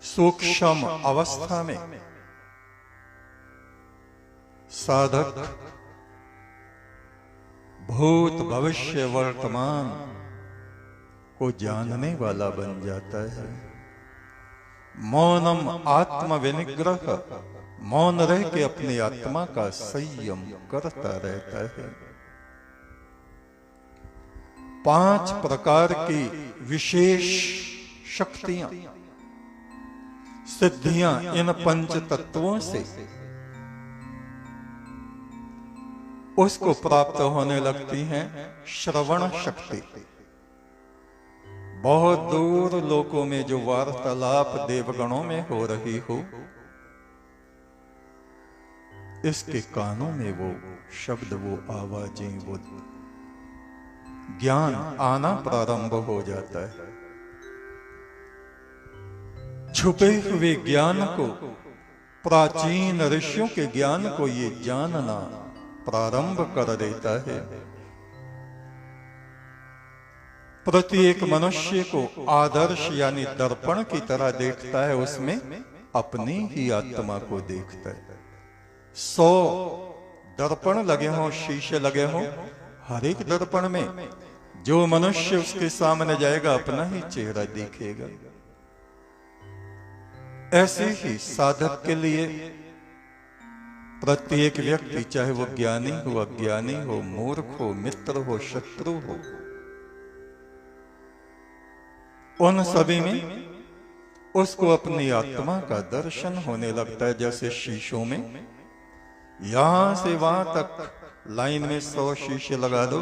सूक्ष्म अवस्था में साधक भूत भविष्य वर्तमान को जानने वाला बन जाता है। मौनम आत्म विनिग्रह, मौन रह के अपनी आत्मा का संयम करता रहता है। 5 प्रकार की विशेष शक्तियां, सिद्धियां इन 5 तत्वों से उसको प्राप्त होने लगती हैं। श्रवण शक्ति, बहुत दूर लोकों में जो वार्तालाप देवगणों में हो रही हो, इसके कानों में वो शब्द, वो आवाजें, वो ज्ञान आना प्रारंभ हो जाता है। छुपे हुए ज्ञान को, प्राचीन ऋषियों के ज्ञान को ये जानना प्रारंभ कर देता है। प्रत्येक मनुष्य को आदर्श यानी दर्पण की तरह देखता है, उसमें अपनी ही आत्मा को देखता है। 100 दर्पण लगे हों, शीशे लगे हों, हर एक दर्पण में जो मनुष्य उसके सामने जाएगा अपना ही चेहरा दिखेगा। ऐसे ही साधक के लिए प्रत्येक व्यक्ति, चाहे वो ज्ञानी हो, अज्ञानी हो, मूर्ख हो, मित्र हो, शत्रु हो, उन सभी में उसको अपनी आत्मा का दर्शन होने लगता है। जैसे शीशों में यहां से वहां तक लाइन में 100 शीशे लगा दो,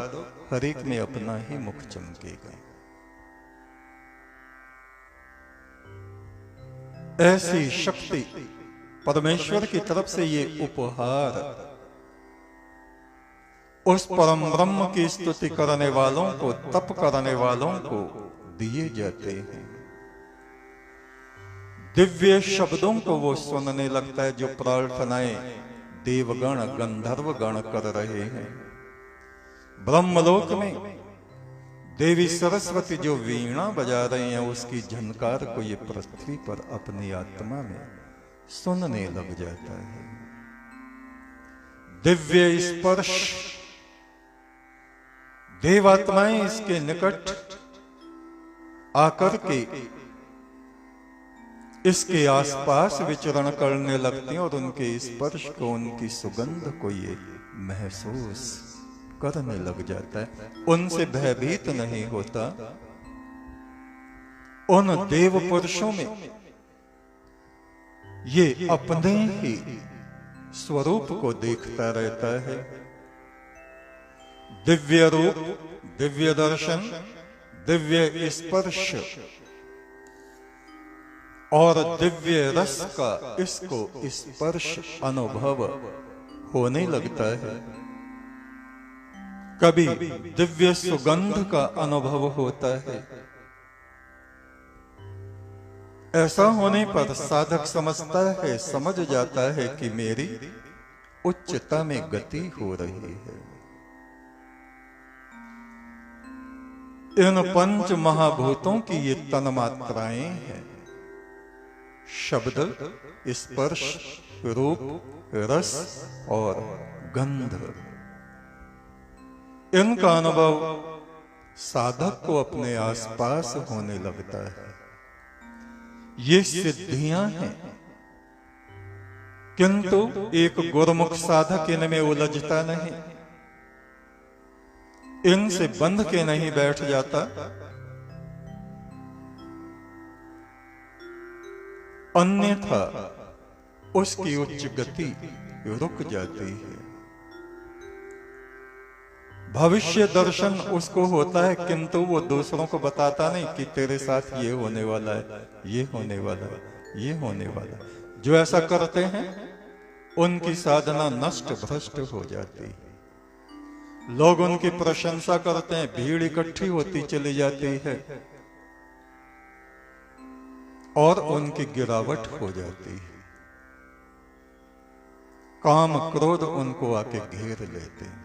हर एक में अपना ही मुख चमकेगा। ऐसी शक्ति परमेश्वर की तरफ से ये उपहार उस परम ब्रह्म की स्तुति करने वालों को, तप करने वालों को दिए जाते हैं। दिव्य शब्दों को वो सुनने लगता है, जो प्रार्थनाएं देवगण गंधर्व गण कर रहे हैं। ब्रह्मलोक में देवी सरस्वती जो वीणा बजा रही हैं, उसकी झनकार को ये पृथ्वी पर अपनी आत्मा में सुनने लग जाता है। दिव्य स्पर्श, देवात्माएं इसके निकट आकर के इसके आसपास विचरण करने लगती हैं और उनके स्पर्श को, उनकी सुगंध को ये महसूस करने लग जाता है। उनसे भयभीत नहीं होता। उन देव पुरुषों में ये अपने ही स्वरूप को देखता रहता है। दिव्य रूप, दिव्य दर्शन, दिव्य स्पर्श और दिव्य रस का इसको स्पर्श अनुभव होने लगता है। कभी दिव्य सुगंध का अनुभव होता है। ऐसा होने पर साधक समझता है, समझ जाता है कि मेरी उच्चता में गति हो रही है। इन 5 महाभूतों की ये तन्मात्राएं हैं। शब्द, स्पर्श, रूप, रस और गंध। इनका अनुभव साधक को अपने आसपास होने लगता है। ये सिद्धियां हैं, किंतु एक गुरुमुख साधक इनमें उलझता नहीं, इनसे बंध के नहीं बैठ जाता। अन्यथा उसकी उच्च गति रुक जाती है। भविष्य दर्शन उसको होता है, किंतु वो दूसरों को बताता नहीं कि तेरे साथ ये होने वाला है, ये होने वाला है, ये होने वाला है। जो ऐसा करते हैं उनकी साधना नष्ट भ्रष्ट हो जाती है। लोग उनकी प्रशंसा करते हैं, भीड़ इकट्ठी होती चली जाती है और उनकी गिरावट हो जाती है। काम क्रोध उनको आके घेर लेते हैं।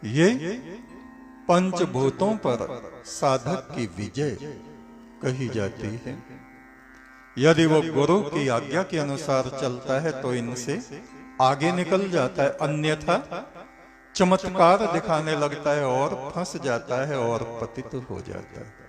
ये पंचभूतों पर साधक की विजय कही जाती है। यदि वो गुरु की आज्ञा के अनुसार चलता है तो इनसे आगे निकल जाता है, अन्यथा चमत्कार दिखाने लगता है और फंस जाता है और पतित हो जाता है।